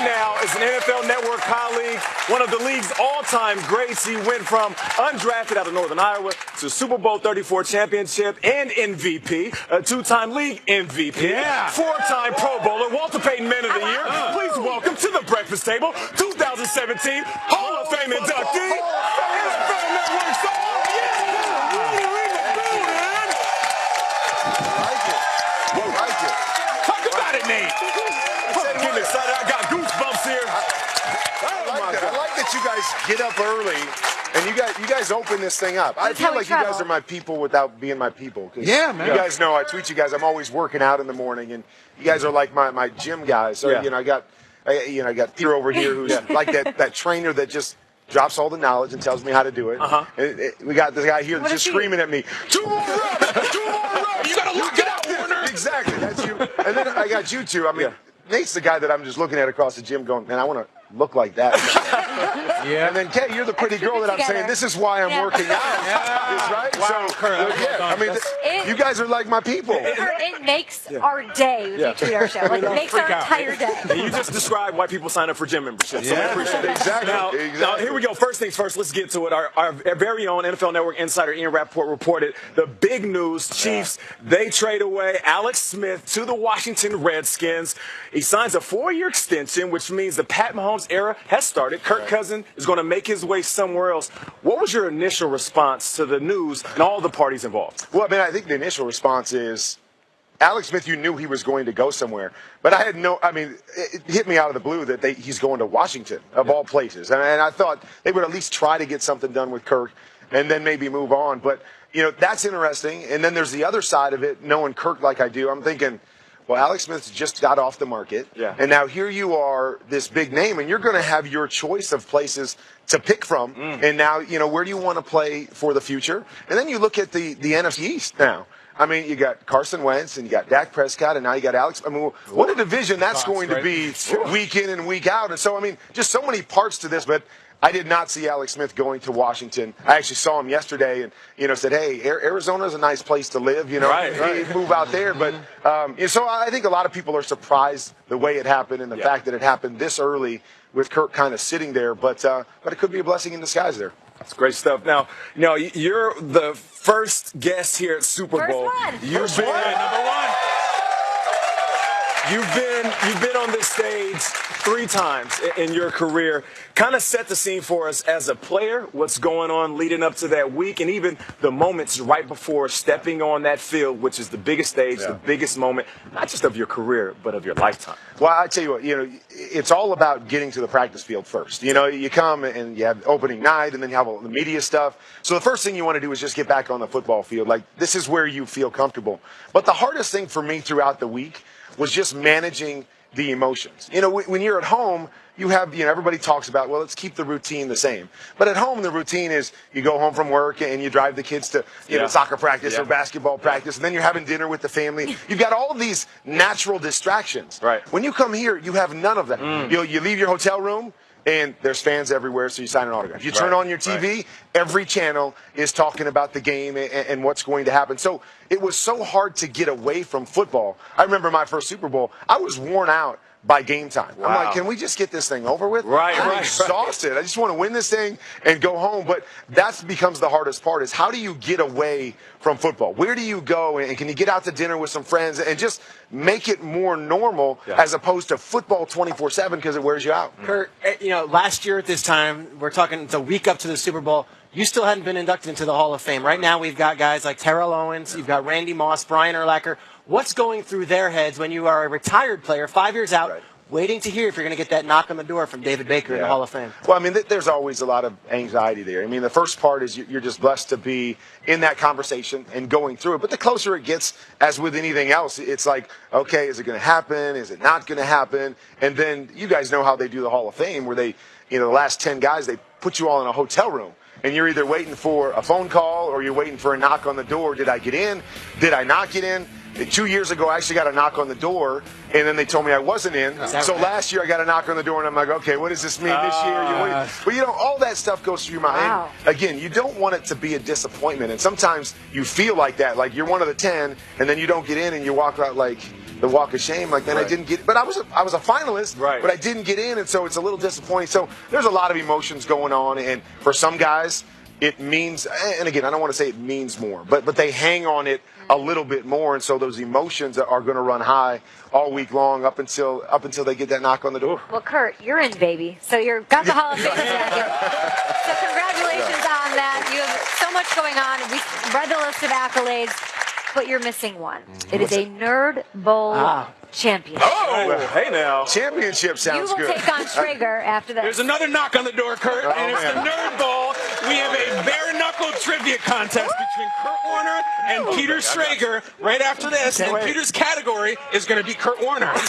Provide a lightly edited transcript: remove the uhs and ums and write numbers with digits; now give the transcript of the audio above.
now is an NFL Network colleague, one of the league's all-time greats. He went from undrafted out of Northern Iowa to Super Bowl 34 championship and MVP, a two-time league MVP, four-time Pro Bowler, Walter Payton Man of the Year. Please welcome to the breakfast table, 2017 Hall of Fame inductee, NFL Network star. Talk about it, Nate. I'm getting excited. I got goosebumps here. I like that you guys get up early and you guys open this thing up. I feel like you guys are my people without being my people. Yeah, man. You guys know I tweet you guys. I'm always working out in the morning, and you guys are like my gym guys. So I got Peter over here who's like that trainer that just drops all the knowledge and tells me how to do it. We got this guy here that's just screaming at me, 2 more reps, 2 more reps. You gotta look it out, Warner. Exactly, that's you. And then I got you two. I mean, Nate's the guy that I'm just looking at across the gym going, man, I want to look like that. And then Kay, you're the pretty girl that I'm saying, this is why I'm working out. Right? Wow. I mean, you guys are like my people. It makes our day if you tweet our show. Like, it makes our entire day. And you just described why people sign up for gym membership. So we appreciate it. Exactly. Now, here we go. First things first, let's get to it. Our very own NFL Network insider Ian Rappaport reported the big news. Chiefs, they trade away Alex Smith to the Washington Redskins. He signs a 4-year extension, which means the Pat Mahomes era has started. Kirk Cousins is going to make his way somewhere else. What was your initial response to the news and all the parties involved? Well, I mean, I think the initial response is Alex Smith, you knew he was going to go somewhere. But it hit me out of the blue that he's going to Washington, of all places. And I thought they would at least try to get something done with Kirk and then maybe move on. But, that's interesting. And then there's the other side of it, knowing Kirk like I do. I'm thinking, well, Alex Smith just got off the market, and now here you are, this big name, and you're going to have your choice of places to pick from. And now, where do you want to play for the future? And then you look at the NFC East now. I mean, you got Carson Wentz, and you got Dak Prescott, and now you got Alex. I mean, what a division that's going to be week in and week out. And so, I mean, just so many parts to this, but I did not see Alex Smith going to Washington. I actually saw him yesterday and, said, hey, Arizona's a nice place to live, move out there. But so I think a lot of people are surprised the way it happened and the fact that it happened this early with Kirk kind of sitting there. But it could be a blessing in disguise there. That's great stuff. Now, you're the first guest here at Super Bowl. You've been number one. You've been on this stage 3 times in your career. Kind of set the scene for us as a player, what's going on leading up to that week, and even the moments right before stepping on that field, which is the biggest stage, the biggest moment, not just of your career, but of your lifetime. Well, I tell you what, it's all about getting to the practice field first. You come and you have opening night, and then you have all the media stuff. So the first thing you want to do is just get back on the football field. Like, this is where you feel comfortable. But the hardest thing for me throughout the week was just managing the emotions. When you're at home, you have, everybody talks about, well, let's keep the routine the same. But at home, the routine is you go home from work and you drive the kids to, soccer practice or basketball practice, and then you're having dinner with the family. You've got all of these natural distractions. Right. When you come here, you have none of that. You leave your hotel room, and there's fans everywhere, so you sign an autograph. You turn on your TV, every channel is talking about the game and what's going to happen. So it was so hard to get away from football. I remember my first Super Bowl, I was worn out by game time. I'm like, can we just get this thing over with? I'm exhausted. I just want to win this thing and go home. But that becomes the hardest part, is how do you get away from football? Where do you go, and can you get out to dinner with some friends and just make it more normal as opposed to football 24/7 because it wears you out? Kurt, last year at this time, we're talking it's a week up to the Super Bowl, you still hadn't been inducted into the Hall of Fame. Right now we've got guys like Terrell Owens, you've got Randy Moss, Brian Urlacher. What's going through their heads when you are a retired player, 5 years out, waiting to hear if you're going to get that knock on the door from David Baker in the Hall of Fame? Well, I mean, there's always a lot of anxiety there. I mean, the first part is you're just blessed to be in that conversation and going through it. But the closer it gets, as with anything else, it's like, okay, is it going to happen? Is it not going to happen? And then you guys know how they do the Hall of Fame, where they, the last 10 guys, they put you all in a hotel room. And you're either waiting for a phone call or you're waiting for a knock on the door. Did I get in? Did I not get in? 2 years ago, I actually got a knock on the door, and then they told me I wasn't in. So last year, I got a knock on the door, and I'm like, okay, what does this mean this year? But, you know, all that stuff goes through your mind. Wow. And, again, you don't want it to be a disappointment. And sometimes you feel like that, like you're one of the 10, and then you don't get in, and you walk out like the walk of shame, like, man, I didn't get. But I was a finalist, but I didn't get in, and so it's a little disappointing. So there's a lot of emotions going on, and for some guys, it means, and again, I don't want to say it means more, but they hang on it a little bit more, and so those emotions are going to run high all week long up until they get that knock on the door. Well, Kurt, you're in, baby. So you've got the Hall of Fame jacket. So congratulations on that. You have so much going on. We read the list of accolades, but you're missing one. It is a Nerd Bowl championship. Oh, hey now. Championship sounds good. You will take on Traeger after this. There's another knock on the door, Kurt, and it's the Nerd Bowl. We have a bare-knuckle trivia contest between Kurt Warner and Peter Schrager right after this, and Peter's category is going to be Kurt Warner. Okay.